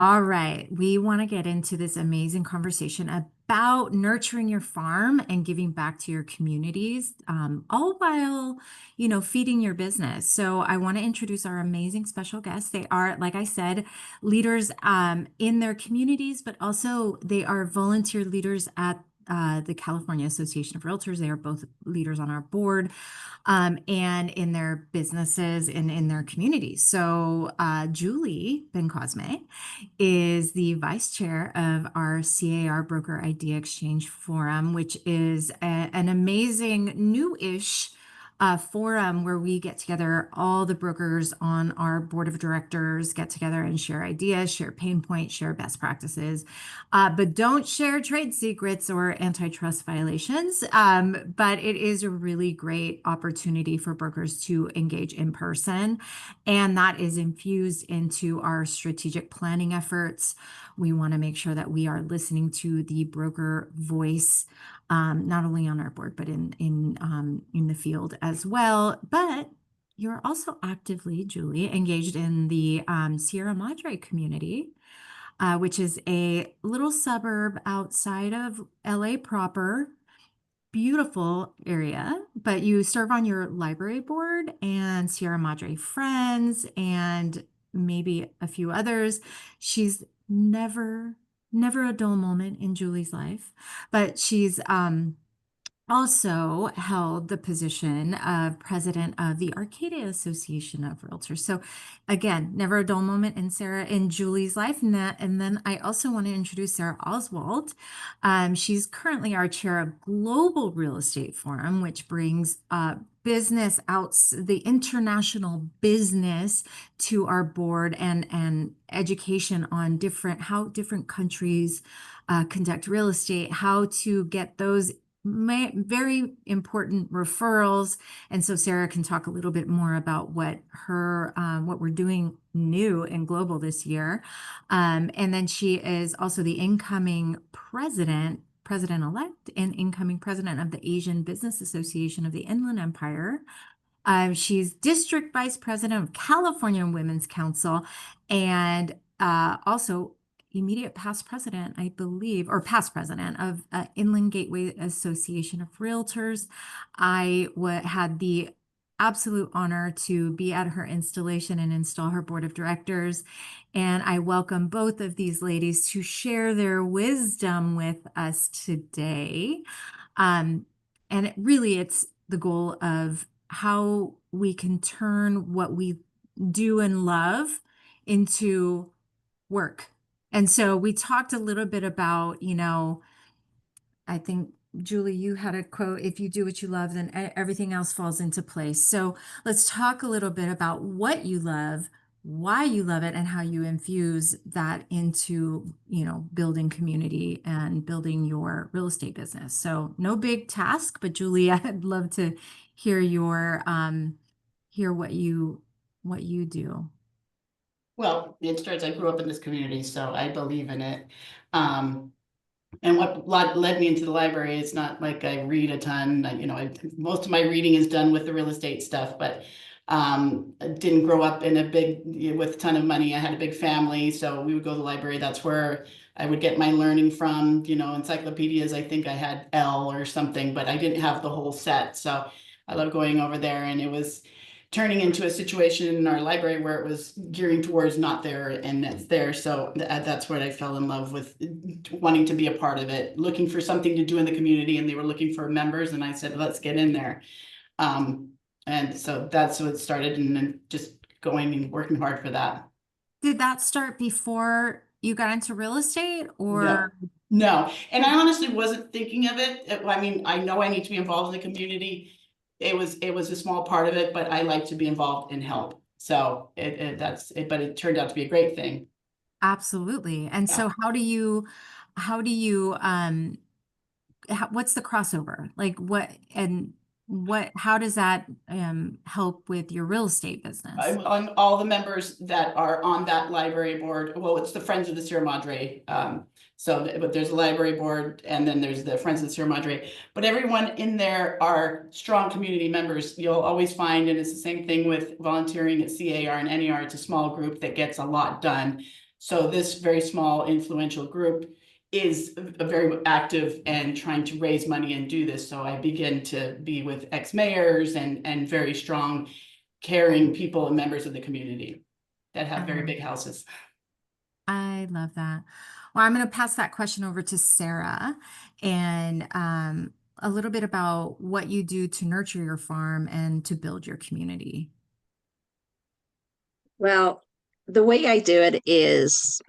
All right, we want to get into this amazing conversation about nurturing your farm and giving back to your communities, all while, feeding your business. So I want to introduce our amazing special guests. They are, like I said, leaders in their communities, but also they are volunteer leaders at the California Association of Realtors. They are both leaders on our board and in their businesses and in their communities. So Julie Bencosme is the vice chair of our CAR Broker Idea Exchange Forum, which is an amazing new-ish forum where we get together, all the brokers on our board of directors get together and share ideas, share pain points, share best practices, but don't share trade secrets or antitrust violations. But it is a really great opportunity for brokers to engage in person, and that is infused into our strategic planning efforts. We want to make sure that we are listening to the broker voice, not only on our board, but in the field as well. But you're also actively, Julie, engaged in the Sierra Madre community, which is a little suburb outside of LA proper. Beautiful area, but you serve on your library board and Sierra Madre Friends and maybe a few others. She's never a dull moment in Julie's life, but she's also held the position of president of the Arcadia Association of Realtors. So again, never a dull moment in Sarah and Julie's life. And then I also want to introduce Sarah Oswald. She's currently our chair of Global Real Estate Forum, which brings business out, the international business to our board and education on how different countries conduct real estate, how to get those very important referrals. And so Sarah can talk a little bit more about what we're doing new and global this year. And then she is also the incoming president-elect and incoming president of the Asian Business Association of the Inland Empire. She's district vice president of California Women's Council and also immediate past president, I believe, or past president of Inland Gateway Association of Realtors. I had the absolute honor to be at her installation and install her board of directors. And I welcome both of these ladies to share their wisdom with us today. And it's the goal of how we can turn what we do and love into work. And so we talked a little bit about, I think, Julie, you had a quote, if you do what you love, then everything else falls into place. So let's talk a little bit about what you love, why you love it, and how you infuse that into, building community and building your real estate business. So no big task, but Julie, I'd love to hear hear what you do. Well, it starts, I grew up in this community, so I believe in it. And what led me into the library, it's not like I read a ton, most of my reading is done with the real estate stuff, but I didn't grow up in with a ton of money. I had a big family, so we would go to the library. That's where I would get my learning from, encyclopedias. I think I had L or something, but I didn't have the whole set. So I love going over there, and it was turning into a situation in our library where it was gearing towards not there and it's there. So that's where I fell in love with wanting to be a part of it, looking for something to do in the community, and they were looking for members, and I said, let's get in there. And so that's what started, and then just going and working hard for that. Did that start before you got into real estate or? No. And I honestly wasn't thinking of it. I mean, I know I need to be involved in the community. It was a small part of it, but I like to be involved and help. So but it turned out to be a great thing. Absolutely. And Yeah. so what's the crossover? Like how does that help with your real estate business? On all the members that are on that library board. Well, it's the Friends of the Sierra Madre. But there's a library board, and then there's the Friends of the Sierra Madre. But everyone in there are strong community members. You'll always find, and it's the same thing with volunteering at CAR and NER. It's a small group that gets a lot done. So this very small influential group is a very active and trying to raise money and do this. So I begin to be with ex-mayors and very strong, caring people and members of the community that have very big houses. I love that. Well, I'm going to pass that question over to Sarah and a little bit about what you do to nurture your farm and to build your community. Well, the way I do it is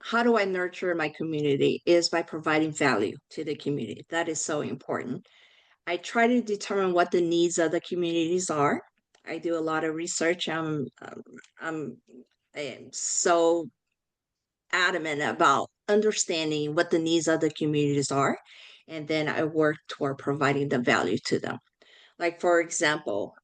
how do I nurture my community is by providing value to the community. That is so important. I try to determine what the needs of the communities are. I do a lot of research. I am so adamant about understanding what the needs of the communities are, and then I work toward providing the value to them. Like for example,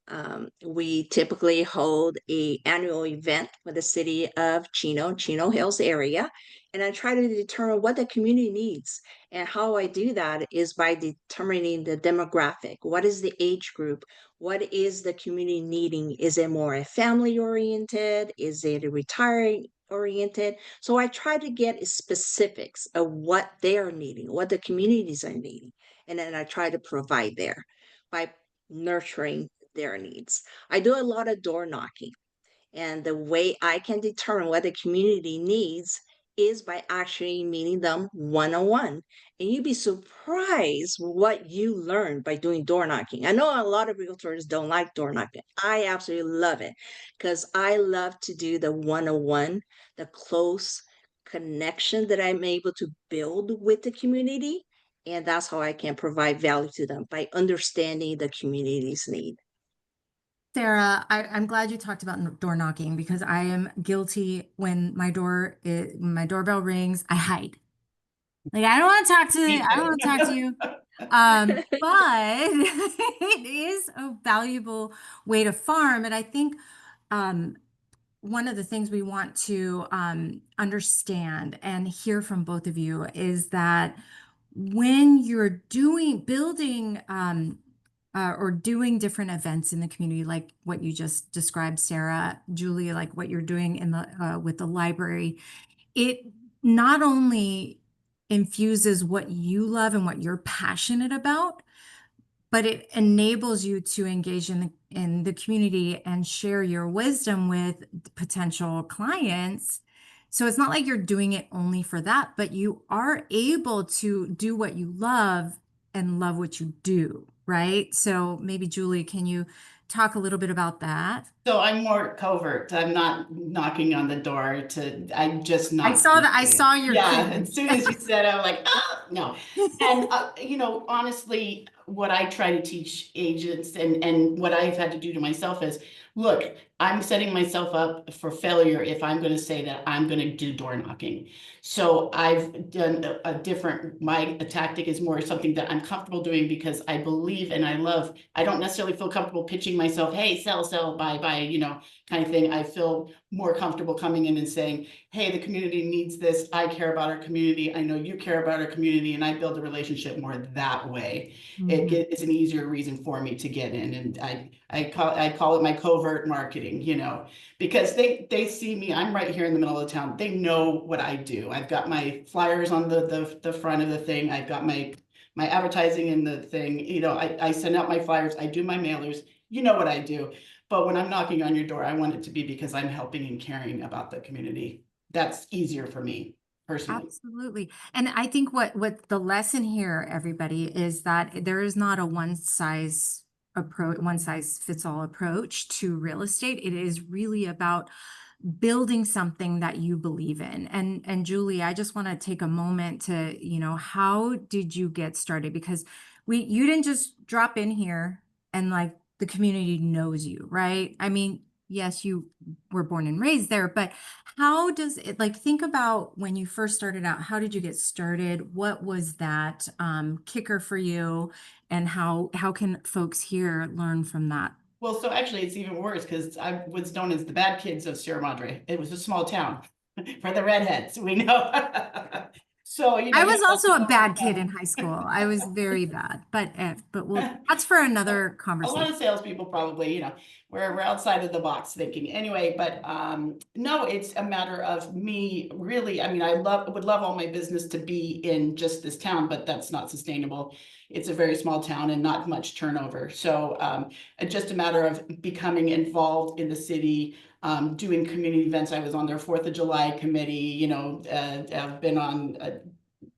we typically hold a annual event with the city of Chino Hills area, and I try to determine what the community needs. And how I do that is by determining the demographic. What is the age group? What is the community needing? Is it more family oriented? Is it a retiring oriented? So I try to get specifics of what they are needing, what the communities are needing, and then I try to provide there by nurturing their needs. I do a lot of door knocking, and the way I can determine what the community needs is by actually meeting them one on one. And you'd be surprised what you learn by doing door knocking. I know a lot of realtors don't like door knocking. I absolutely love it because I love to do the one on one, the close connection that I'm able to build with the community. And that's how I can provide value to them by understanding the community's need. Sarah, I'm glad you talked about door knocking because I am guilty when my doorbell rings, I hide. Like I don't want to talk to Me I don't want to talk to too. you. But it is a valuable way to farm. And I think um one of the things we want to understand and hear from both of you is that when you're building or doing different events in the community, like what you just described, Sarah, Julie, like what you're doing in the with the library, it not only infuses what you love and what you're passionate about, but it enables you to engage in the community and share your wisdom with potential clients. So it's not like you're doing it only for that, but you are able to do what you love and love what you do, right? So maybe Julie, can you talk a little bit about that? So I'm more covert. I'm not knocking on the door I'm just I not. saw that. I saw your Yeah, kid. as soon as you said, I'm like, ah, no. And, honestly, what I try to teach agents and what I've had to do to myself is, look, I'm setting myself up for failure if I'm going to say that I'm going to do door knocking. So I've done a different, my tactic is more something that I'm comfortable doing because I believe and I love, I don't necessarily feel comfortable pitching myself, hey, sell, buy, kind of thing. I feel more comfortable coming in and saying, hey, the community needs this. I care about our community. I know you care about our community, and I build a relationship more that way. Mhm. It's an easier reason for me to get in, and I call it my covert marketing, because they see me. I'm right here in the middle of the town. They know what I do. I've got my flyers on the front of the thing. I've got my advertising in the thing. I send out my flyers. I do my mailers. You know what I do. But when I'm knocking on your door, I want it to be because I'm helping and caring about the community. That's easier for me personally. Absolutely. And I think what the lesson here, everybody, is that there is not a one size fits all approach to real estate. It is really about building something that you believe in. And Julie, I just want to take a moment to, how did you get started? Because you didn't just drop in here and like the community knows you, right? I mean, yes, you were born and raised there, but how does it like think about when you first started out, how did you get started? What was that kicker for you? And how can folks here learn from that? Well, so actually, it's even worse because I was known as the bad kids of Sierra Madre. It was a small town for the redheads. We know. So, I you was have also a people, bad kid in high school. I was very bad, but that's for another a lot conversation. of salespeople probably, we're outside of the box thinking anyway, but no, it's a matter of me really, I mean, would love all my business to be in just this town, but that's not sustainable. It's a very small town and not much turnover. So it's just a matter of becoming involved in the city, doing community events. I was on their 4th of July committee, I've been on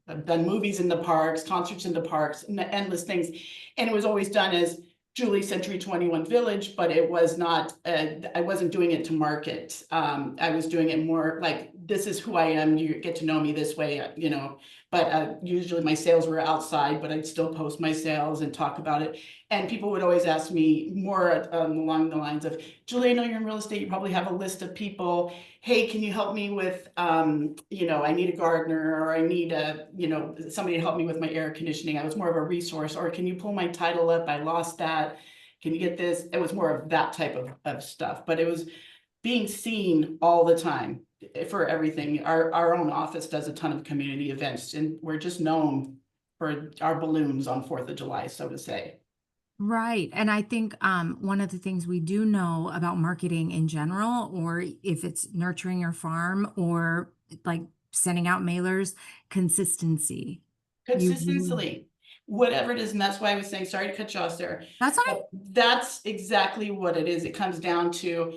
I've done movies in the parks, concerts in the parks, endless things. And it was always done as Julie Century 21 Village, but it was not, I wasn't doing it to market. I was doing it more like, this is who I am. You get to know me this way, but usually my sales were outside, but I'd still post my sales and talk about it. And people would always ask me more along the lines of, Julie, I know you're in real estate. You probably have a list of people. Hey, can you help me with, I need a gardener, or I need somebody to help me with my air conditioning. I was more of a resource. Or can you pull my title up? I lost that. Can you get this? It was more of that type of stuff, but it was being seen all the time for everything. Our own office does a ton of community events, and we're just known for our balloons on 4th of July, so to say. Right. And I think one of the things we do know about marketing in general, or if it's nurturing your farm or like sending out mailers, consistency. You Consistently, whatever it is. And that's why I was saying, sorry to cut you off there, that's not but that's exactly what it is. It comes down to,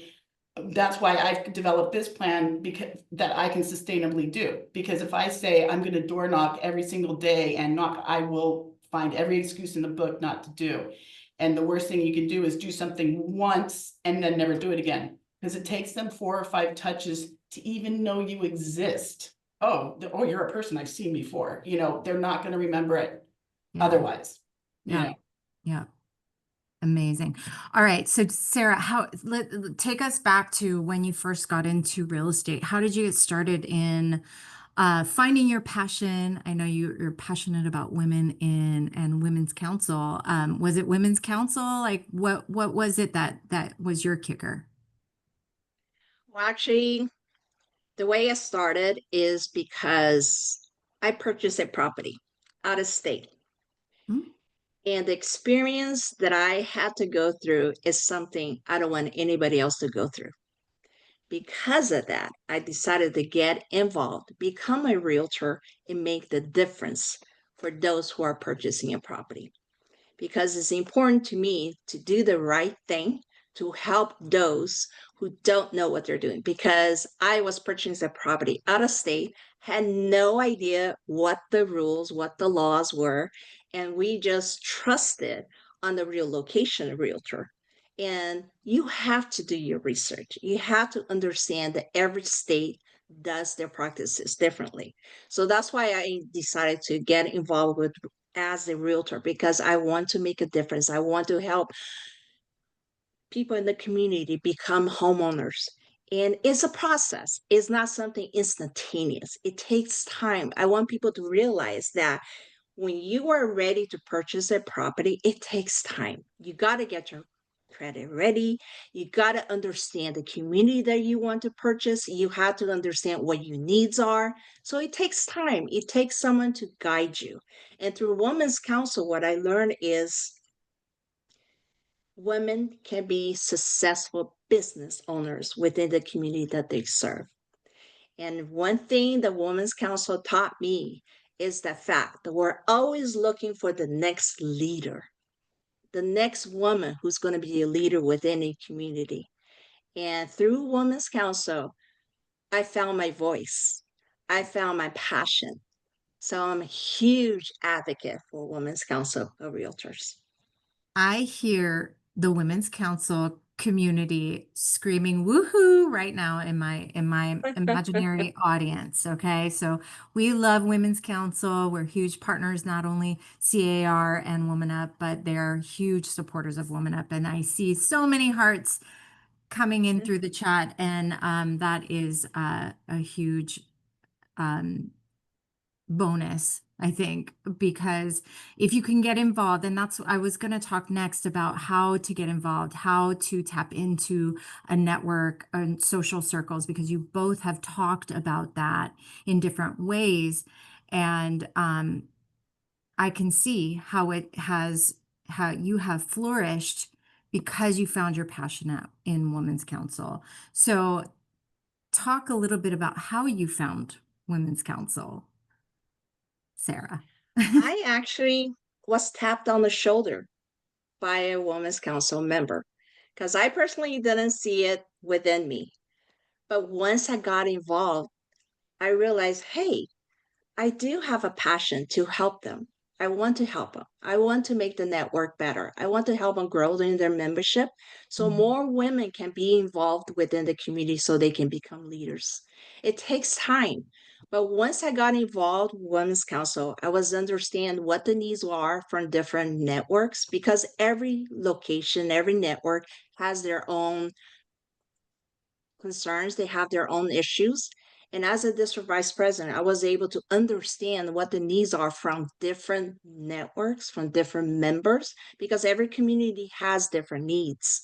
that's why I've developed this plan, because that I can sustainably do. Because if I say I'm going to door knock every single day and knock, I will find every excuse in the book not to do. And the worst thing you can do is do something once and then never do it again, because it takes them 4 or 5 touches to even know you exist. Oh, you're a person I've seen before. They're not going to remember it yeah. otherwise. Yeah. Yeah. Amazing. All right. So Sarah, take us back to when you first got into real estate. How did you get started in finding your passion? I know you're passionate about women and women's council. Was it women's council? Like what was it that was your kicker? Well, actually, the way I started is because I purchased a property out of state. Hmm? And the experience that I had to go through is something I don't want anybody else to go through. Because of that, I decided to get involved, become a realtor, and make the difference for those who are purchasing a property. Because it's important to me to do the right thing to help those who don't know what they're doing. Because I was purchasing a property out of state, had no idea what the rules, what the laws were, and we just trusted on the real location realtor. And you have to do your research. You have to understand that every state does their practices differently. So that's why I decided to get involved with as a realtor, because I want to make a difference. I want to help people in the community become homeowners. And it's a process. It's not something instantaneous. It takes time. I want people to realize that when you are ready to purchase a property, it takes time. You got to get your credit ready. You got to understand the community that you want to purchase. You have to understand what your needs are. So it takes time. It takes someone to guide you. And through Women's Council, what I learned is women can be successful business owners within the community that they serve. And one thing the Women's Council taught me is the fact that we're always looking for the next leader, the next woman who's going to be a leader within a community. And through Women's Council, I found my voice. I found my passion. So I'm a huge advocate for Women's Council of Realtors. I hear the Women's Council community screaming woohoo right now in my imaginary audience. Okay. So we love Women's Council. We're huge partners, not only CAR and WomanUP, but they're huge supporters of WomanUP. And I see so many hearts coming in through the chat. And that is a huge um, bonus, I think, because if you can get involved, and that's I was going to talk next about how to get involved, how to tap into a network and social circles, because you both have talked about that in different ways. And I can see how how you have flourished because you found your passion in Women's Council. So talk a little bit about how you found Women's Council, Sarah. I actually was tapped on the shoulder by a Women's Council member because I personally didn't see it within me. But once I got involved, I realized, hey, I do have a passion to help them. I want to help them. I want to make the network better. I want to help them grow in their membership so Mhm. more women can be involved within the community so they can become leaders. It takes time. But once I got involved with Women's Council, I was understand what the needs are from different networks because every location, every network has their own concerns, they have their own issues. And as a district vice president, I was able to understand what the needs are from different networks, from different members, because every community has different needs.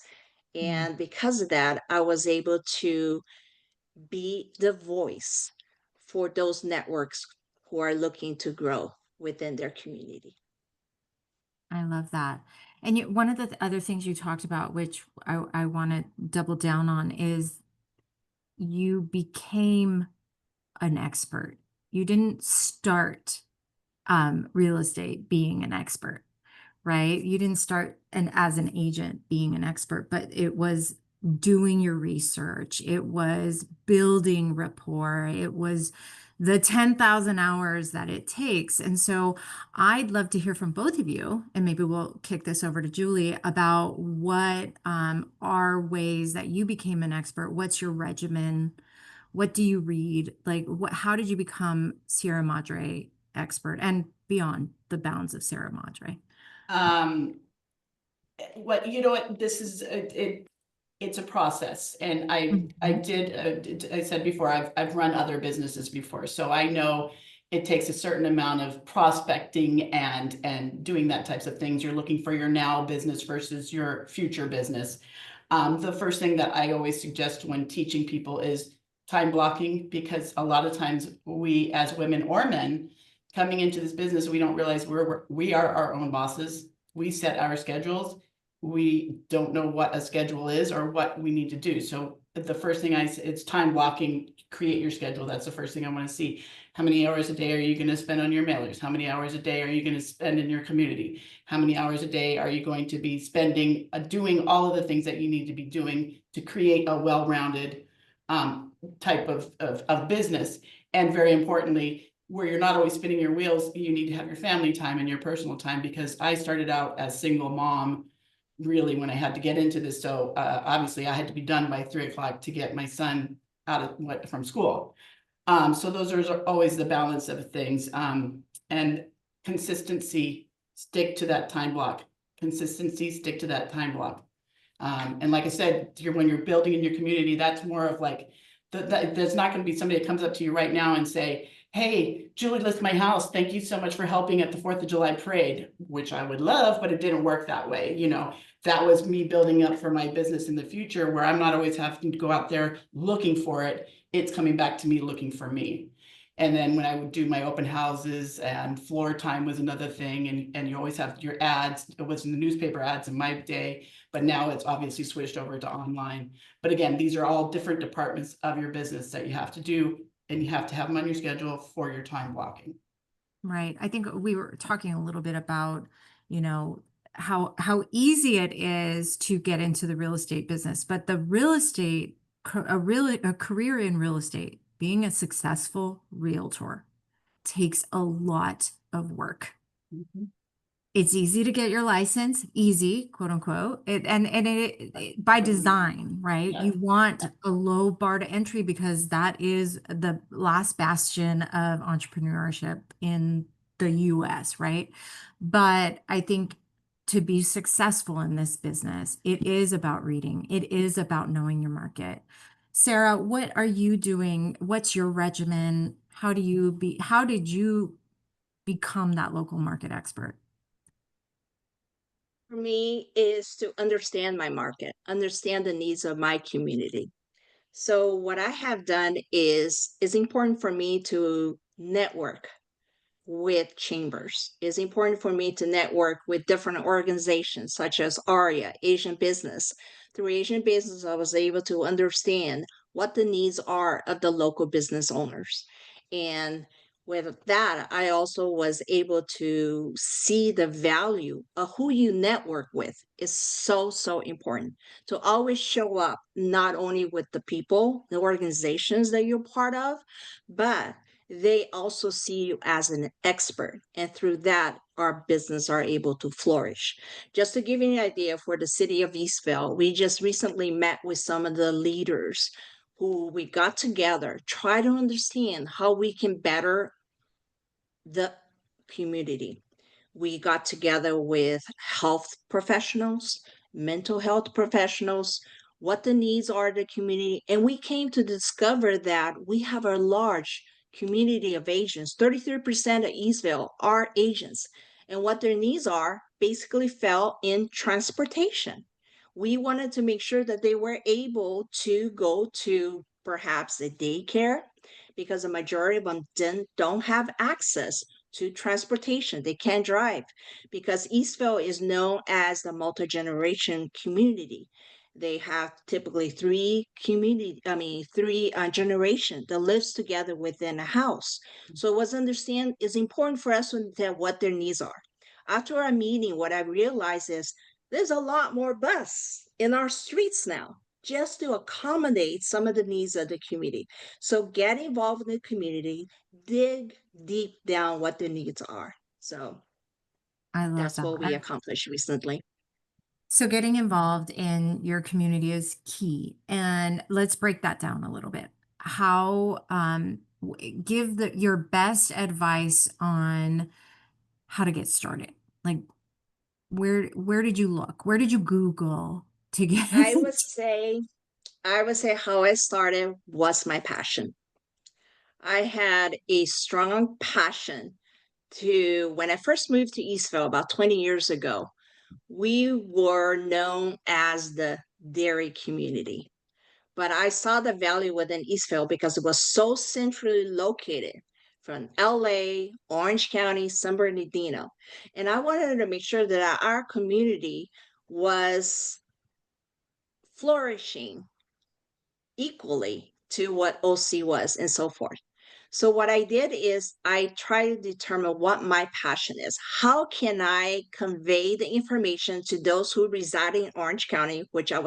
Mm, And because of that, I was able to be the voice for those networks who are looking to grow within their community. I love that. And one of the other things you talked about, which I want to double down on, is you became an expert. You didn't start real estate being an expert, right? You didn't start as an agent being an expert, but it was doing your research. It was building rapport. It was the 10,000 hours that it takes. And so I'd love to hear from both of you, and maybe we'll kick this over to Julie about what are ways that you became an expert. What's your regimen? What do you read? Like, how did you become Sierra Madre expert and beyond the bounds of Sierra Madre? Um, what, you know what, this is, it's a process. And Mhm. I said before, I've run other businesses before, so I know it takes a certain amount of prospecting and doing that types of things. You're looking for your now business versus your future business. The first thing that I always suggest when teaching people is time blocking, because a lot of times we as women or men coming into this business, we don't realize we are our own bosses. We set our schedules. We don't know what a schedule is or what we need to do. So the first thing it's time blocking, create your schedule. That's the first thing I want to see. How many hours a day are you going to spend on your mailers? How many hours a day are you going to spend in your community? How many hours a day are you going to be spending doing all of the things that you need to be doing to create a well-rounded type of business? And very importantly, where you're not always spinning your wheels, you need to have your family time and your personal time, because I started out as single mom really when I had to get into this. So obviously I had to be done by 3 o'clock to get my son from school. So those are always the balance of things. And consistency, stick to that time block. Consistency, stick to that time block. And like I said, when you're building in your community, that's more of like, there's not going to be somebody that comes up to you right now and say, hey, Julie listed my house. Thank you so much for helping at the 4th of July parade, which I would love, but it didn't work that way. You know, that was me building up for my business in the future, where I'm not always having to go out there looking for it. It's coming back to me looking for me. And then when I would do my open houses, and floor time was another thing. And you always have your ads. It was in the newspaper ads in my day, but now it's obviously switched over to online. But again, these are all different departments of your business that you have to do, and you have to have them on your schedule for your time blocking. Right. I think we were talking a little bit about, you know, how easy it is to get into the real estate business, but the real estate, a career in real estate, being a successful realtor takes a lot of work. Mhm. It's easy to get your license, easy, quote unquote. By design, right? Yeah. You want a low bar to entry because that is the last bastion of entrepreneurship in the US, right? But I think to be successful in this business, it is about reading. It is about knowing your market. Sarah, what are you doing? What's your regimen? How did you become that local market expert? For me, is to understand my market, understand the needs of my community. So what I have done is important for me to network with chambers. It's important for me to network with different organizations such as ARIA, Asian Business. Through Asian Business, I was able to understand what the needs are of the local business owners. And with that, I also was able to see the value of who you network with is so, so important to always show up not only with the people, the organizations that you're part of, but they also see you as an expert. And through that, our business are able to flourish. Just to give you an idea, for the city of Eastville, we just recently met with some of the leaders who we got together, try to understand how we can better the community. We got together with health professionals, mental health professionals, what the needs are of the community. And we came to discover that we have a large community of Asians. 33% of Eastville are Asians. And what their needs are basically fell in transportation. We wanted to make sure that they were able to go to perhaps a daycare because the majority of them don't have access to transportation. They can't drive because Eastville is known as the multi-generation community. They have typically three generations that lives together within a house. So what's understand is important for us to understand what their needs are. After our meeting, what I realized is there's a lot more bus in our streets now just to accommodate some of the needs of the community. So get involved in the community, dig deep down what the needs are. So I love that's that. what we accomplished recently. So getting involved in your community is key. And let's break that down a little bit. How give your best advice on how to get started. Like where did you look? Where did you Google to get I would say I would say how I started was my passion. I had a strong passion to when I first moved to Eastville about 20 years ago. We were known as the dairy community, but I saw the value within Eastville because it was so centrally located from LA, Orange County, San Bernardino. And I wanted to make sure that our community was flourishing equally to what OC was and so forth. So what I did is I tried to determine what my passion is. How can I convey the information to those who reside in Orange County, which I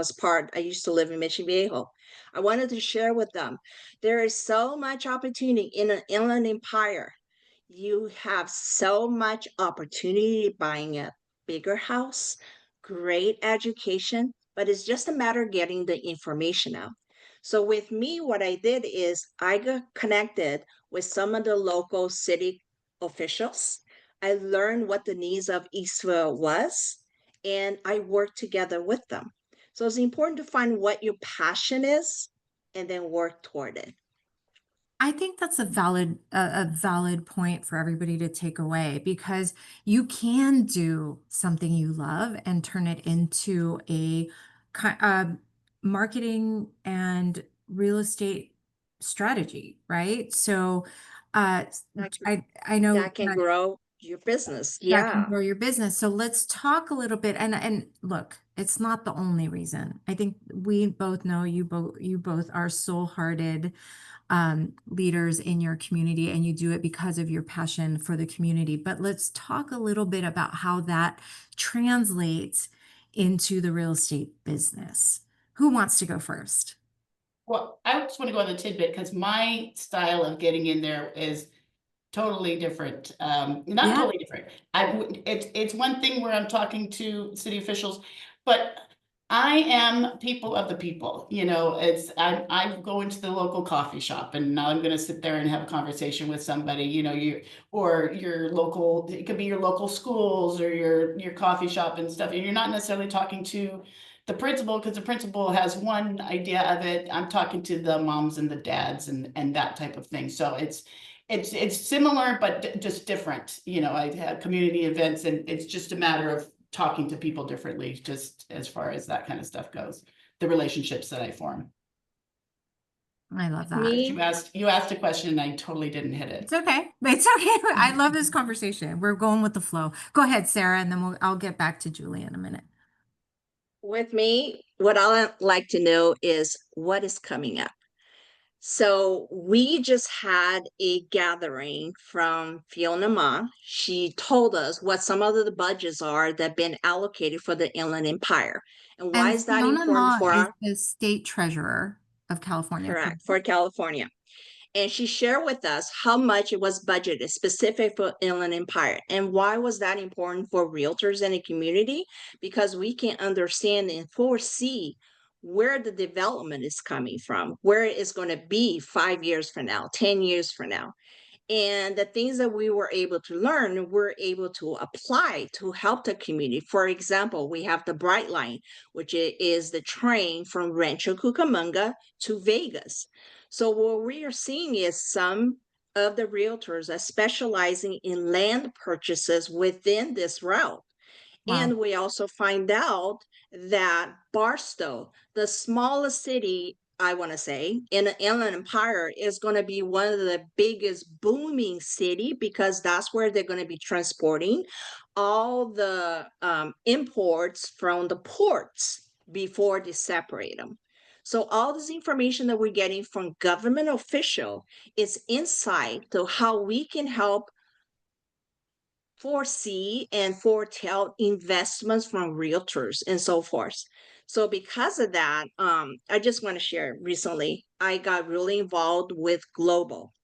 used to live in Mission Viejo. I wanted to share with them. There is so much opportunity in an inland empire. You have so much opportunity buying a bigger house, great education, but it's just a matter of getting the information out. So with me, what I did is I got connected with some of the local city officials. I learned what the needs of Eastville was, and I worked together with them. So it's important to find what your passion is and then work toward it. I think that's a valid point for everybody to take away because you can do something you love and turn it into a marketing and real estate strategy, right? So uh That, I know that can grow your business. that can Yeah. grow your business. So let's talk a little bit and look, it's not the only reason. I think we both know you both are soul-hearted leaders in your community and you do it because of your passion for the community. But let's talk a little bit about how that translates into the real estate business. Who wants to go first? Well, I just want to go on the tidbit because my style of getting in there is totally different. Not Yeah. totally different. It's one thing where I'm talking to city officials, but I am people of the people. I go into the local coffee shop and now I'm going to sit there and have a conversation with somebody. Or your local. It could be your local schools or your coffee shop and stuff. And you're not necessarily talking to the principal because the principal has one idea of it. I'm talking to the moms and the dads and that type of thing. So it's similar, but just different. I have community events and it's just a matter of talking to people differently, just as far as that kind of stuff goes, the relationships that I form. I love that. Me, You asked a question and I totally didn't hit it. It's okay. It's okay. I love this conversation. We're going with the flow. Go ahead, Sarah, and then I'll get back to Julie in a minute. with me, what I like to know is what is coming up. So we just had a gathering from Fiona Ma. She told us what some of the budgets are that have been allocated for the Inland Empire. And why And is that Fiona important Ma for is our, the state treasurer of California, correct, correct? for California? And she shared with us how much it was budgeted specific for Inland Empire. And why was that important for realtors and the community? Because we can understand and foresee where the development is coming from, where it is going to be 5 years from now, 10 years from now. And the things that we were able to learn, we're able to apply to help the community. For example, we have the Bright Line, which is the train from Rancho Cucamonga to Vegas. So what we are seeing is some of the realtors are specializing in land purchases within this route. Wow. And we also find out that Barstow, the smallest city, I want to say, in the Inland Empire, is going to be one of the biggest booming city because that's where they're going to be transporting all the imports from the ports before they separate them. So all this information that we're getting from government official is insight to how we can help foresee and foretell investments from realtors and so forth. So because of that, I just want to share recently, I got really involved with global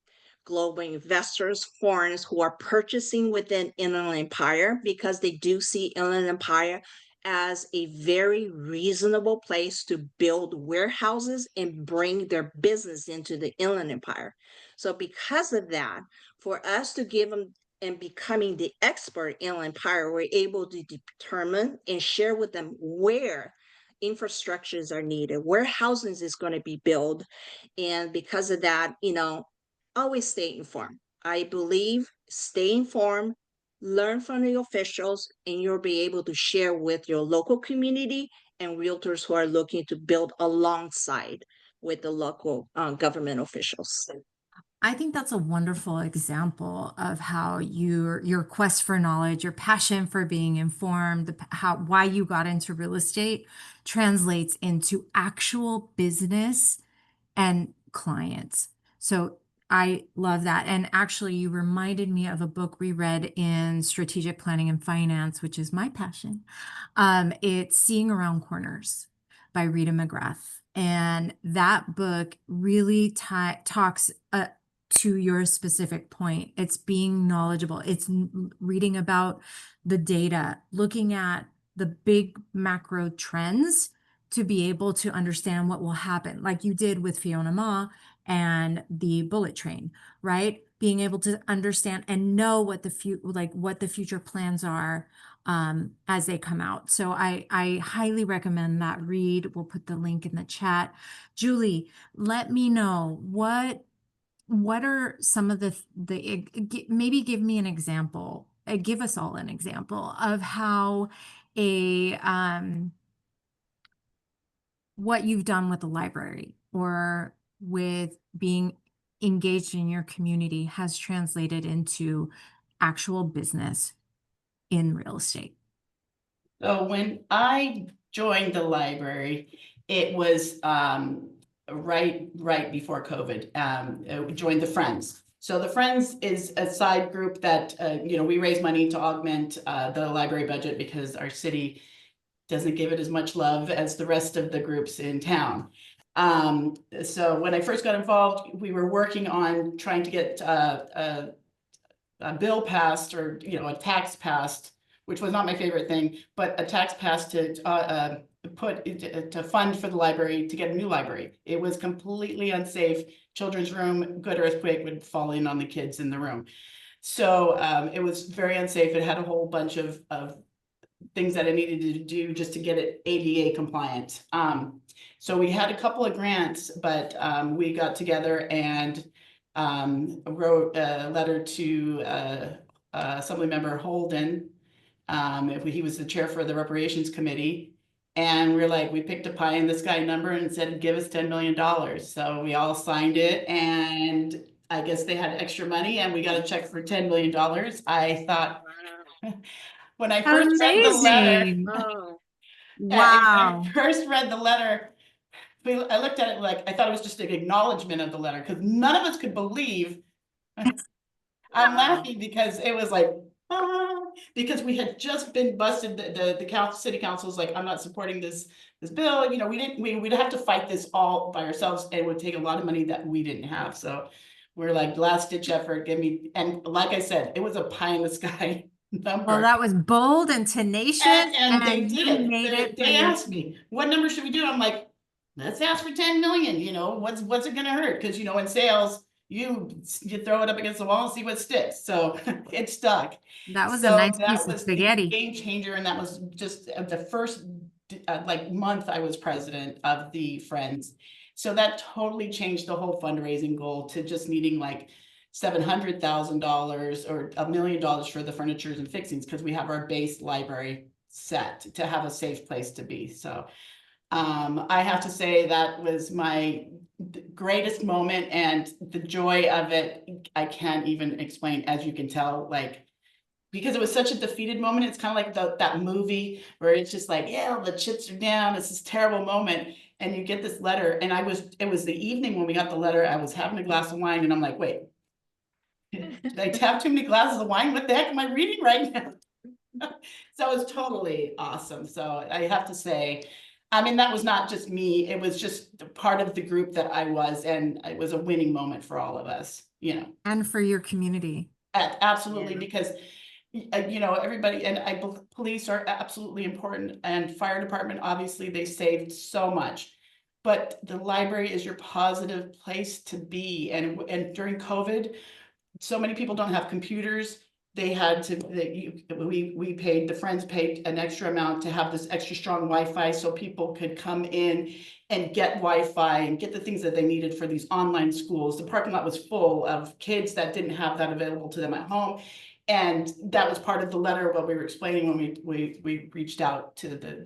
investors, foreigners who are purchasing within Inland Empire because they do see Inland Empire as a very reasonable place to build warehouses and bring their business into the Inland Empire. So because of that, for us to give them and becoming the expert Inland Empire, we're able to determine and share with them where infrastructures are needed, where housing is going to be built. And because of that, always stay informed. I believe stay informed, learn from the officials, and you'll be able to share with your local community and realtors who are looking to build alongside with the local government officials. I think that's a wonderful example of how your quest for knowledge, your passion for being informed, why you got into real estate translates into actual business and clients. So I love that. And actually, you reminded me of a book we read in strategic planning and finance, which is my passion. It's Seeing Around Corners by Rita McGrath. And that book really talks to your specific point. It's being knowledgeable. It's reading about the data, looking at the big macro trends to be able to understand what will happen, like you did with Fiona Ma and the bullet train, right? Being able to understand and know what the future plans are as they come out. So I highly recommend that read. We'll put the link in the chat. Julie, let me know what are some of maybe give me an example, give us all an example of how a what you've done with the library or with being engaged in your community has translated into actual business in real estate. So when I joined the library, it was right before COVID. Joined the Friends. So the Friends is a side group that we raise money to augment the library budget because our city doesn't give it as much love as the rest of the groups in town. So when I first got involved, we were working on trying to get a bill passed or a tax passed, which was not my favorite thing, but a tax passed to fund for the library to get a new library. It was completely unsafe. Children's room, good earthquake would fall in on the kids in the room. So it was very unsafe. It had a whole bunch of things that I needed to do just to get it ADA compliant. So we had a couple of grants, but we got together and wrote a letter to Assembly Member Holden. He was the chair for the Reparations Committee. And we're like, we picked a pie in the sky number and said, give us $10 million. So we all signed it, and I guess they had extra money and we got a check for $10 million. I thought, when I first read the letter, Amazing. Oh, when I Wow. first read the letter, I looked at it like, I thought it was just an acknowledgement of the letter, because none of us could believe. I'm wow. laughing because it was like, because we had just been busted. City council's like, I'm not supporting this bill. You know, we'd have to fight this all by ourselves, and it would take a lot of money that we didn't have. So we're like, last ditch effort, give me. And like I said, it was a pie in the sky Well, number. that was bold and tenacious, And they and did you it. made it for They your. asked me, what number should we do? I'm like, let's ask for 10 million, what's it gonna hurt? Because in sales, you throw it up against the wall and see what sticks. So it stuck. That was a So nice piece that of was the spaghetti. game changer, and that was just the first like month I was president of the Friends. So that totally changed the whole fundraising goal to just needing like $700,000 or $1 million for the furnitures and fixings, because we have our base library set to have a safe place to be. So I have to say that was my greatest moment, and the joy of it, I can't even explain, as you can tell, like, because it was such a defeated moment. It's kind of like that movie where it's just like, yeah, the chips are down. It's this terrible moment. And you get this letter. And it was the evening when we got the letter. I was having a glass of wine and I'm like, wait, did I have too many glasses of wine? What the heck am I reading right now? So it was totally awesome. So I have to say, I mean, that was not just me. It was just part of the group that I was, and it was a winning moment for all of us. And for your community. Absolutely, Yeah. because everybody, and police are absolutely important, and fire department, obviously they saved so much. But the library is your positive place to be. And during COVID, so many people don't have computers. They had to, the Friends paid an extra amount to have this extra strong Wi-Fi so people could come in and get Wi-Fi and get the things that they needed for these online schools. The parking lot was full of kids that didn't have that available to them at home. And that was part of the letter, what we were explaining when we reached out to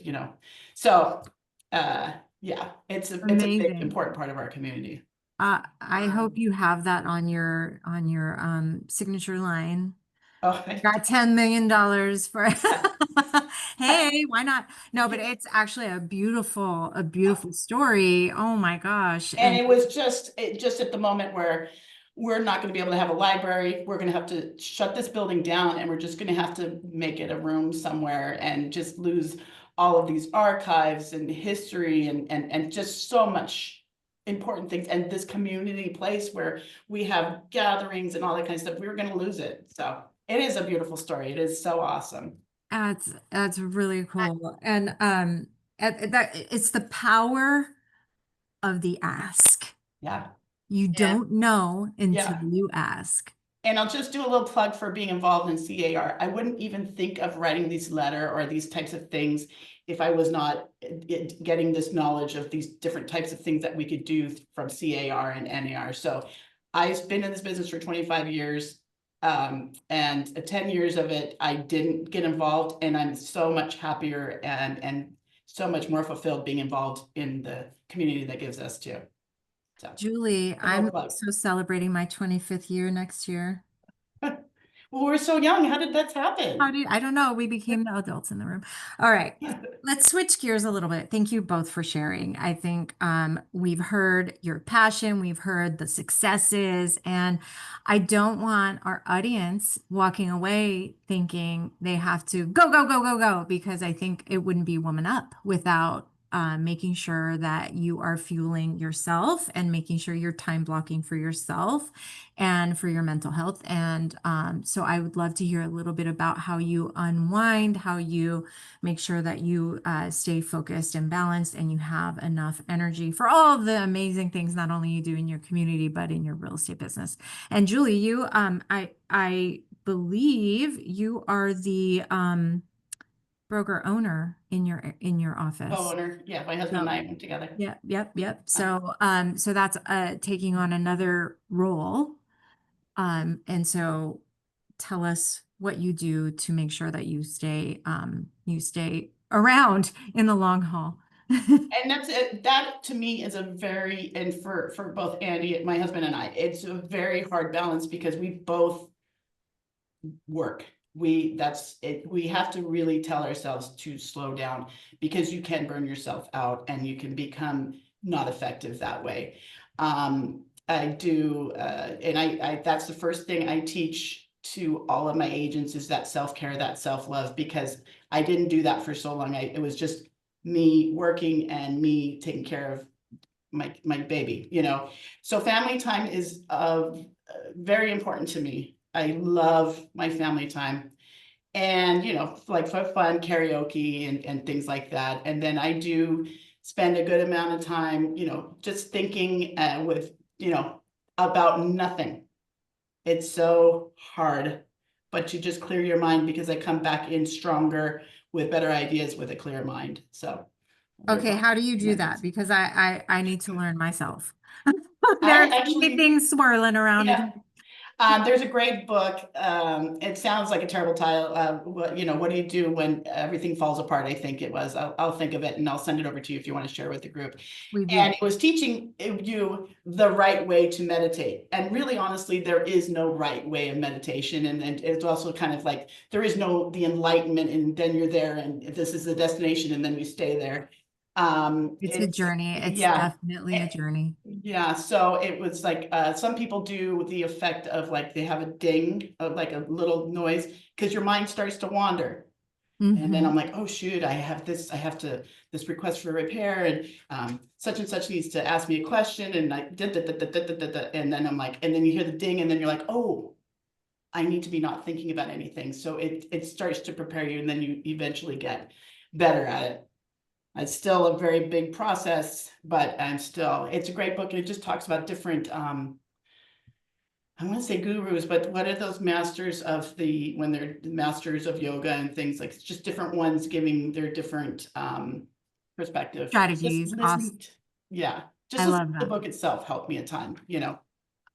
so yeah, it's a big Amazing. important part of our community. I hope you have that on your signature line. Oh, Got $10 million for hey, why not? No, but it's actually a beautiful story. Oh my gosh. and And it was just at the moment where we're not going to be able to have a library. We're going to have to shut this building down, and we're just going to have to make it a room somewhere and just lose all of these archives and history and just so much important things, and this community place where we have gatherings and all that kind of stuff. We were going to lose it. So it is a beautiful story. It is so awesome. that's really cool. And that it's the power of the ask. Yeah. You Yeah. don't know until Yeah. you ask. And I'll just do a little plug for being involved in CAR. I wouldn't even think of writing these letter or these types of things if I was not getting this knowledge of these different types of things that we could do from CAR and NAR. So I've been in this business for 25 years. And 10 years of it, I didn't get involved, and I'm so much happier and so much more fulfilled being involved in the community that gives us too. So Julie, a little I'm plug. also celebrating my 25th year next year. Well, we're so young. How did that happen? I don't know. We became the adults in the room. All right. Let's switch gears a little bit. Thank you both for sharing. I think we've heard your passion, we've heard the successes, and I don't want our audience walking away thinking they have to go, go, go, go, go, because I think it wouldn't be Woman Up without making sure that you are fueling yourself and making sure you're time blocking for yourself and for your mental health. And so I would love to hear a little bit about how you unwind, how you make sure that you stay focused and balanced and you have enough energy for all of the amazing things not only you do in your community, but in your real estate business. And Julie, I believe you are the broker owner in your office. Co-owner. Yeah, my husband and So I went together. yep. So that's taking on another role. And so tell us what you do to make sure that you stay around in the long haul. And that's it. That to me is a very, and for both Andy, my husband and I, it's a very hard balance because we both work. That's it. We have to really tell ourselves to slow down because you can burn yourself out and you can become not effective that way. I do, and I that's the first thing I teach to all of my agents is that self-care, that self-love, because I didn't do that for so long. It was just me working and me taking care of my baby, you know. So family time is very important to me. I love my family time. And, you know, like for fun, karaoke and things like that. And then I do spend a good amount of time, you know, just thinking with, you know, about nothing. It's so hard, but you just clear your mind because I come back in stronger with better ideas with a clear mind. So Okay, how do you do my that? best. Because I need to learn myself. I There's so many actually, things swirling around yeah. in. There's a great book. It sounds like a terrible title. You know, what do you do when everything falls apart? I think it was. I'll think of it and I'll send it over to you if you want to share with the group. We And do. it was teaching you the right way to meditate. And really, honestly, there is no right way of meditation. And it's also kind of like there is no the enlightenment, and then you're there, and this is the destination, and then you stay there. It's a It's journey. It's yeah. definitely a journey. Yeah, so it was like some people do the effect of like they have a ding of like a little noise because your mind starts to wander. And then Hmm. I'm like, oh shoot, I have to this request for repair and such and such needs to ask me a question and I did and then I'm like, and then you hear the ding and then you're like, oh, I need to be not thinking about anything. So it starts to prepare you and then you eventually get better at it. It's still a very big process, but it's a great book. And it just talks about different, I want to say gurus, but what are those masters of when they're masters of yoga and things like, it's just different ones giving their different, perspective. Just Strategies. Awesome. listening, yeah, I just listening love to the that. book itself helped me a ton, you know.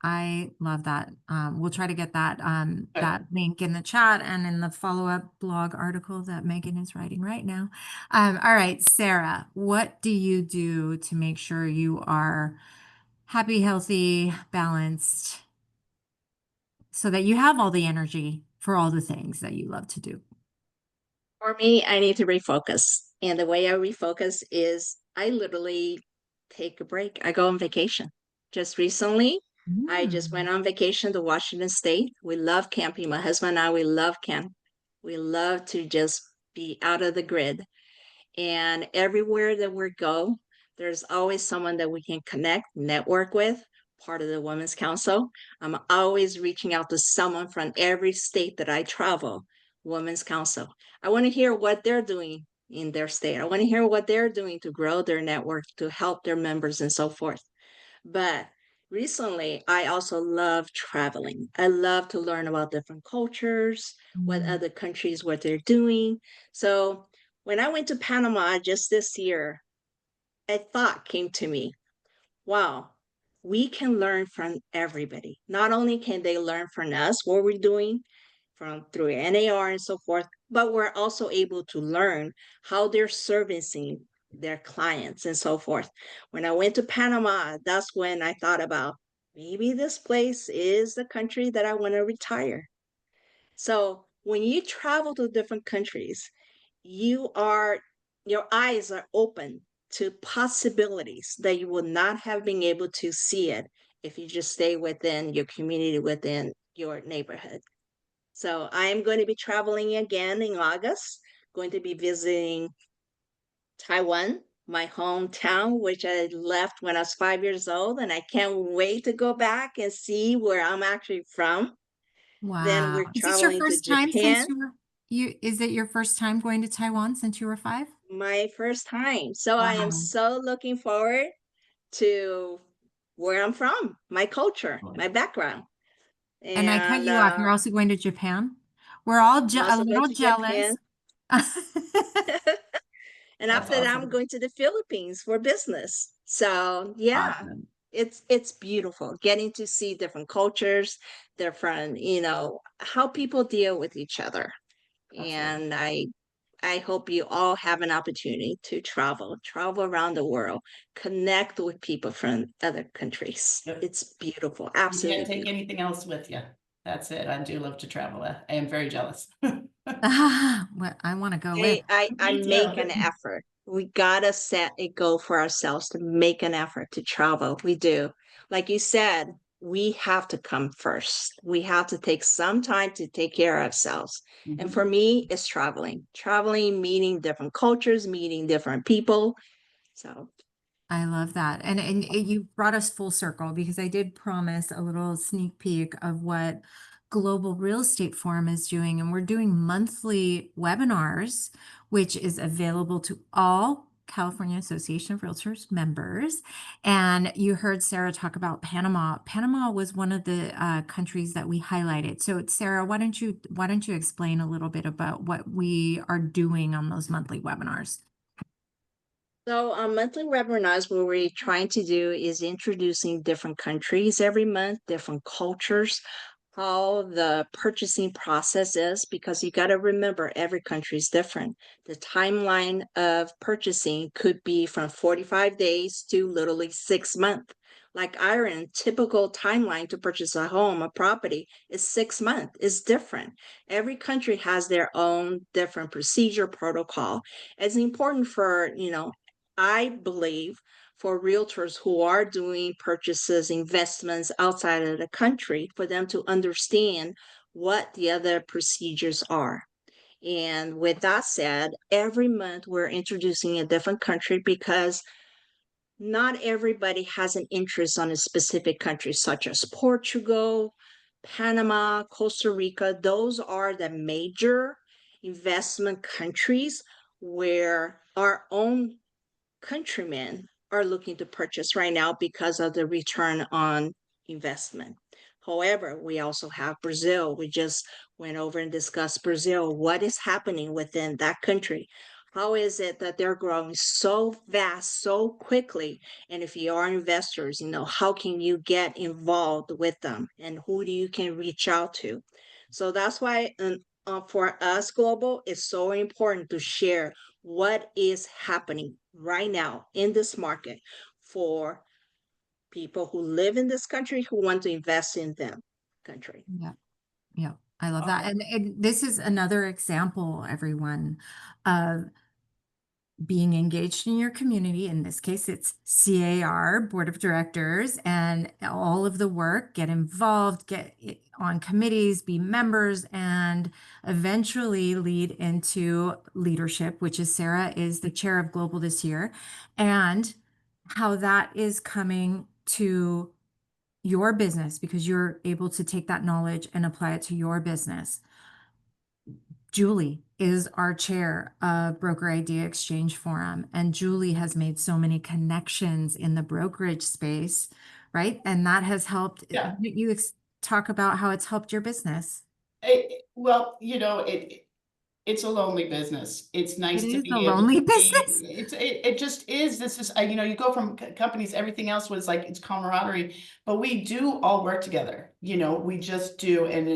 I love that. We'll try to get But that link in the chat and in the follow-up blog article that Megan is writing right now. All right, Sarah, what do you do to make sure you are happy, healthy, balanced, so that you have all the energy for all the things that you love to do? For me, I need to refocus. And the way I refocus is I literally take a break. I go on vacation. Just recently, I just Mm. went on vacation to Washington State. We love camping. My husband and I, we love camp. We love to just be out of the grid. And everywhere that we go, there's always someone that we can connect, network with, part of the Women's Council. I'm always reaching out to someone from every state that I travel, Women's Council. I want to hear what they're doing in their state. I want to hear what they're doing to grow their network, to help their members, and so forth. But recently, I also love traveling. I love to learn about different cultures, what Mm. other countries, what they're doing. So when I went to Panama just this year, a thought came to me. Wow, we can learn from everybody. Not only can they learn from us what we're doing from through NAR and so forth, but we're also able to learn how they're servicing their clients and so forth. When I went to Panama, that's when I thought about maybe this place is the country that I want to retire. So when you travel to different countries, you are your eyes are open to possibilities that you would not have been able to see it if you just stay within your community, within your neighborhood. So I'm going to be traveling again in August, going to be visiting Taiwan, my hometown, which I left when I was 5 years old, and I can't wait to go back and see where I'm actually from. Then Wow. we're Is this your traveling to first time since Japan, is it your first time going to Taiwan since you were 5? my first time. So I am Wow. so looking forward to where I'm from, my culture, my background. And I cut And you off. You're also going to Japan? We're all I'm a also going little to Japan. jealous. And that's after that, I'm awesome. going to the Philippines for business. So yeah, Awesome. it's beautiful getting to see different cultures, different, how people deal with each other. Absolutely. And I hope you all have an opportunity to travel around the world, connect with people from other countries. Yep. It's beautiful, You can't absolutely take beautiful. anything else with you. That's it. I do love to travel. I am very jealous. What I want to go live. I Me make an too. effort. We gotta set a goal for ourselves to make an effort to travel. We do. Like you said, we have to come first. We have to take some time to take care of ourselves. And for Mhm. me, it's traveling, meeting different cultures, meeting different people. So I love that. And you brought us full circle because I did promise a little sneak peek of what Global Real Estate Forum is doing. And we're doing monthly webinars, which is available to all California Association of Realtors members. And you heard Sarah talk about Panama. Panama was one of the countries that we highlighted. So Sarah, why don't you explain a little bit about what we are doing on those monthly webinars? So, on monthly webinars, what we're trying to do is introducing different countries every month, different cultures, how the purchasing process is, because you got to remember every country is different. The timeline of purchasing could be from 45 days to literally 6 months. Like Ireland, typical timeline to purchase a home, a property is 6 months. It's different. Every country has their own different procedure protocol. It's important for, I believe for realtors who are doing purchases, investments outside of the country, for them to understand what the other procedures are. And with that said, every month we're introducing a different country because not everybody has an interest on a specific country, such as Portugal, Panama, Costa Rica. Those are the major investment countries where our own countrymen are looking to purchase right now because of the return on investment. However, we also have Brazil. We just went over and discussed Brazil. What is happening within that country? How is it that they're growing so fast, so quickly? And if you are investors, how can you get involved with them and who do you can reach out to? So that's why for us, Global, it's so important to share what is happening right now in this market for people who live in this country who want to invest in them country. Yeah. Yeah, I love that. Awesome. And this is another example, everyone, of being engaged in your community. In this case, it's CAR, Board of Directors, and all of the work, get involved, on committees, be members, and eventually lead into leadership, which is Sarah is the chair of Global this year, and how that is coming to your business because you're able to take that knowledge and apply it to your business. Julie is our chair of Broker Idea Exchange Forum, and Julie has made so many connections in the brokerage space, right? And that has helped. Yeah. Talk about how it's helped your business. Well, it's a lonely business. It's It nice to is a be able lonely to be, business. it just is, this is, you go from companies, everything else was like, it's camaraderie, but we do all work together, we just do. And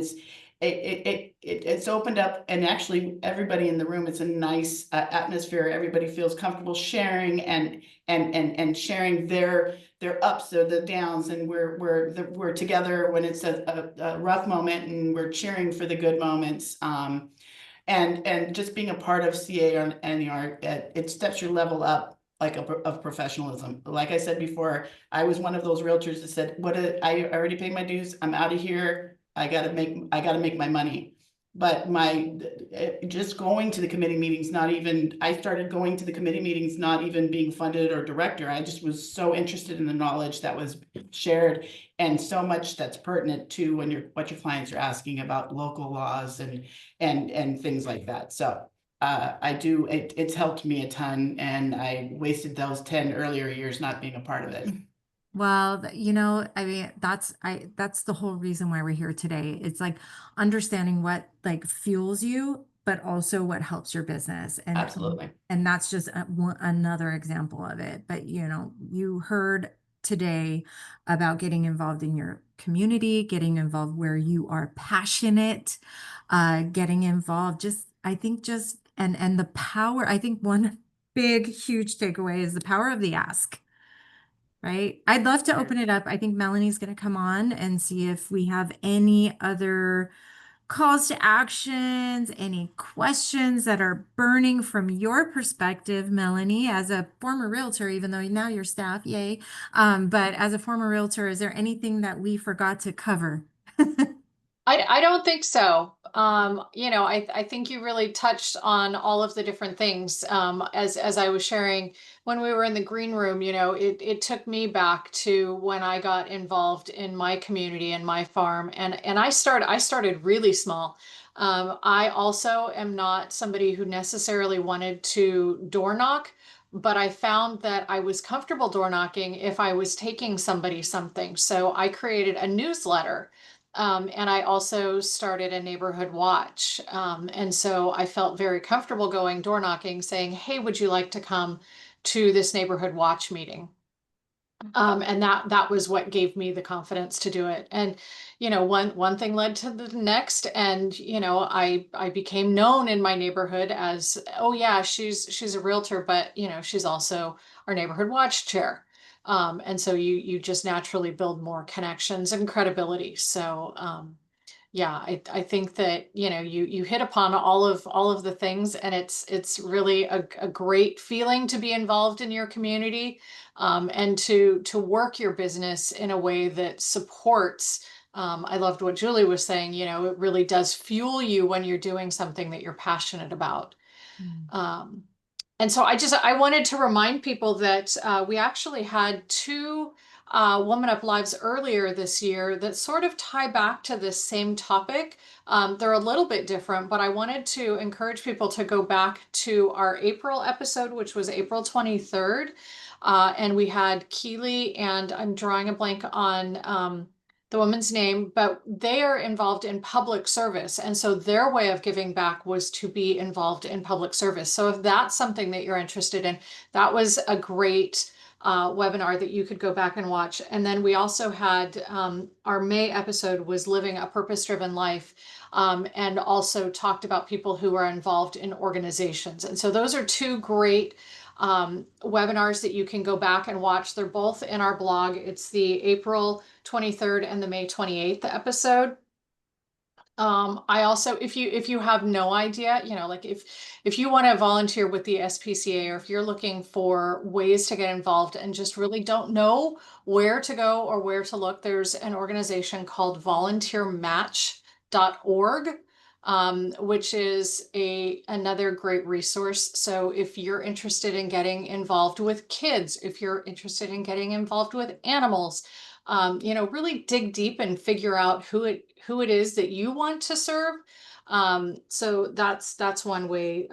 it's opened up, and actually everybody in the room, it's a nice atmosphere. Everybody feels comfortable sharing and sharing their ups or the downs, and we're together when it's a rough moment, and we're cheering for the good moments. And just being a part of CA and NER, it steps your level up like of professionalism. Like I said before, I was one of those realtors that said, I already paid my dues, I'm out of here, I gotta make my money. But just going to the committee meetings, I started going to the committee meetings, not even being funded or director. I just was so interested in the knowledge that was shared, and so much that's pertinent to what your clients are asking about local laws and things like that. So it's helped me a ton, and I wasted those 10 earlier years not being a part of it. Well, I mean, that's the whole reason why we're here today. It's like understanding what like fuels you, but also what helps your business. Absolutely. And that's just another example of it. But you heard today about getting involved in your community, getting involved where you are passionate, getting involved. I think just And the power, I think one big, huge takeaway is the power of the ask, right? I'd love to open it up. I think Melanie's going to come on and see if we have any other calls to actions, any questions that are burning from your perspective, Melanie, as a former realtor, even though now you're staff, yay. But as a former realtor, is there anything that we forgot to cover? I don't think so. I think you really touched on all of the different things. As I was sharing when we were in the green room, it took me back to when I got involved in my community and my farm, and I started really small. I also am not somebody who necessarily wanted to door knock, but I found that I was comfortable door knocking if I was taking somebody something. So I created a newsletter. And I also started a neighborhood watch. And so I felt very comfortable going door knocking, saying, "Hey, would you like to come to this neighborhood watch meeting?" And that was what gave me the confidence to do it. And one thing led to the next, and I became known in my neighborhood as, "Oh yeah, she's a realtor, but she's also our neighborhood watch chair." And so you just naturally build more connections and credibility. So yeah, I think that you hit upon all of the things, and it's really a great feeling to be involved in your community, and to work your business in a way that supports. I loved what Julie was saying. It really does fuel you when you're doing something that you're passionate about. Mm. And so I wanted to remind people that we actually had two WomanUP lives earlier this year that sort of tie back to this same topic. They're a little bit different, but I wanted to encourage people to go back to our April episode, which was April 23rd. And we had Keely, and I'm drawing a blank on the woman's name, but they are involved in public service. And so their way of giving back was to be involved in public service. So if that's something that you're interested in, that was a great webinar that you could go back and watch. And then we also had our May episode was living a purpose-driven life, and also talked about people who are involved in organizations. And so those are two great webinars that you can go back and watch. They're both in our blog. It's the April 23rd and the May 28th episode. I also, if you have no idea, like if you want to volunteer with the SPCA, or if you're looking for ways to get involved and just really don't know where to go or where to look, there's an organization called volunteermatch.org, which is another great resource. So if you're interested in getting involved with kids, if you're interested in getting involved with animals, really dig deep and figure out who it is that you want to serve. So that's one way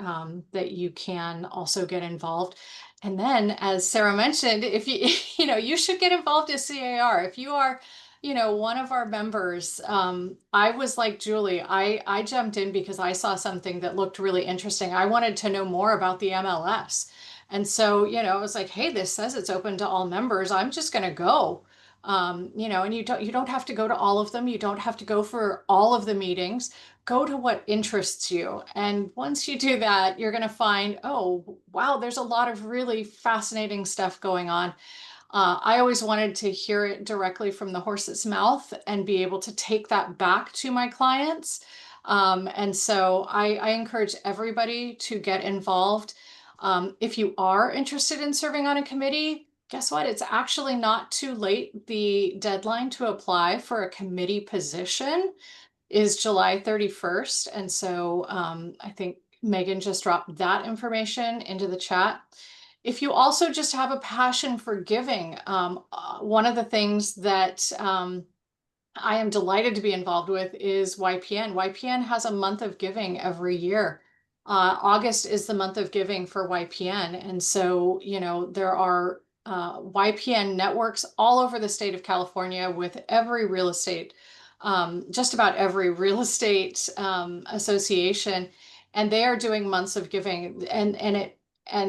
that you can also get involved. And then, as Sarah mentioned, if you you should get involved as CAR. If you are one of our members, I was like Julie, I jumped in because I saw something that looked really interesting. I wanted to know more about the MLS. And so, I was like, "Hey, this says it's open to all members. I'm just going to go." And you don't have to go to all of them. You don't have to go for all of the meetings. Go to what interests you. And once you do that, you're going to find, oh, wow, there's a lot of really fascinating stuff going on. I always wanted to hear it directly from the horse's mouth and be able to take that back to my clients. And so I encourage everybody to get involved. If you are interested in serving on a committee, guess what? It's actually not too late. The deadline to apply for a committee position is July 31st. And so I think Megan just dropped that information into the chat. If you also just have a passion for giving, one of the things that I am delighted to be involved with is YPN. YPN has a month of giving every year. August is the month of giving for YPN. And so, there are YPN networks all over the state of California with every real estate, just about every real estate association. And they are doing months of giving, and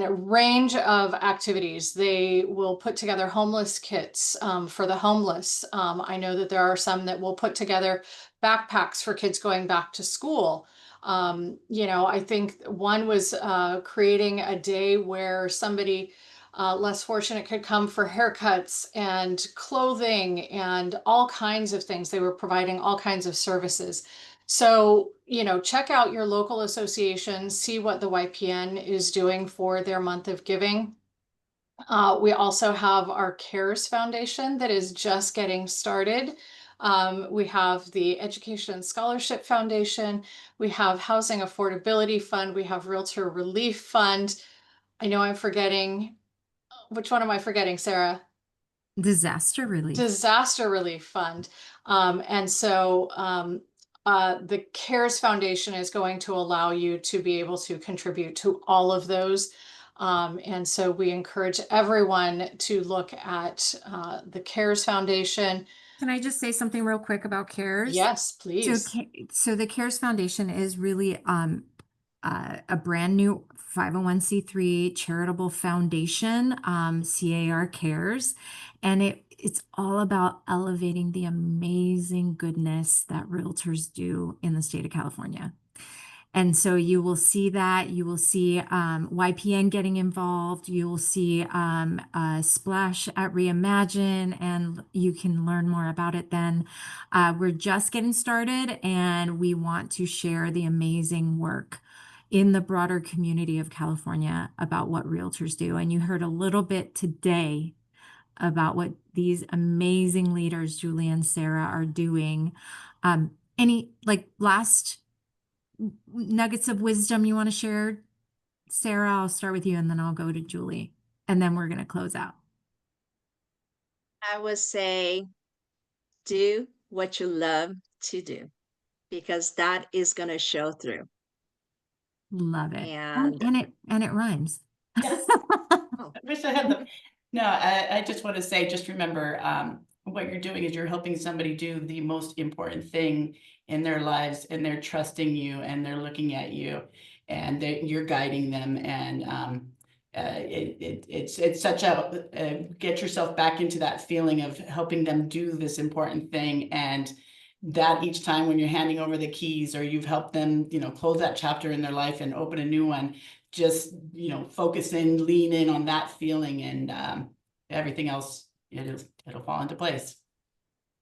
a range of activities. They will put together homeless kits for the homeless. I know that there are some that will put together backpacks for kids going back to school. You know, I think one was creating a day where somebody less fortunate could come for haircuts and clothing and all kinds of things. They were providing all kinds of services. So, you know, check out your local association, see what the YPN is doing for their month of giving. We also have our CARES Foundation that is just getting started. We have the Education and Scholarship Foundation. We have Housing Affordability Fund. We have Realtor Relief Fund. I know I'm forgetting. Which one am I forgetting, Sarah? Disaster relief. Disaster Relief Fund. And so the CARES Foundation is going to allow you to be able to contribute to all of those. And so we encourage everyone to look at the CARES Foundation. Can I just say something real quick about CARES? Yes, please. So the CARES Foundation is really a brand new 501c3 charitable foundation, CAR Cares, and it's all about elevating the amazing goodness that realtors do in the state of California. And so you will see that, you will see YPN getting involved, you will see Splash at Reimagine, and you can learn more about it then. We're just getting started, and we want to share the amazing work in the broader community of California about what realtors do. And you heard a little bit today about what these amazing leaders, Julie and Sarah, are doing. Any last nuggets of wisdom you want to share? Sarah, I'll start with you and then I'll go to Julie, and then we're going to close out. I would say do what you love to do, because that is going to show through. Love it. And And it rhymes. Yeah. I wish I had the, no, I just want to say, just remember, what you're doing is you're helping somebody do the most important thing in their lives, and they're trusting you and they're looking at you and you're guiding them. And it's such a, get yourself back into that feeling of helping them do this important thing. And that each time when you're handing over the keys, or you've helped them, you know, close that chapter in their life and open a new one, just, you know, focus in, lean in on that feeling, and everything else, it'll fall into place.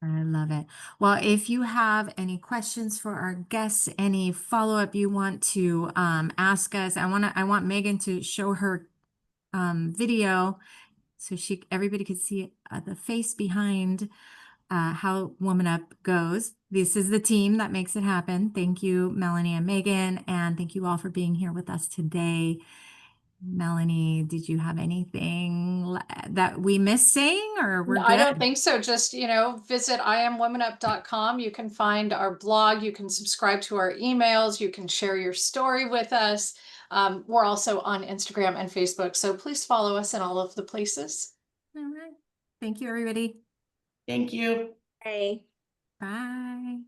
I love it. Well, if you have any questions for our guests, any follow-up you want to ask us, I want Megan to show her video so everybody could see the face behind how WomanUP goes. This is the team that makes it happen. Thank you, Melanie and Megan, and thank you all for being here with us today. Melanie, did you have anything that we missed saying, or we're good? I don't think so. Just, you know, visit IamWomanUp.com. You can find our blog. You can subscribe to our emails. You can share your story with us. We're also on Instagram and Facebook, so please follow us in all of the places. All right. Thank you, everybody. Thank you. hey. Bye.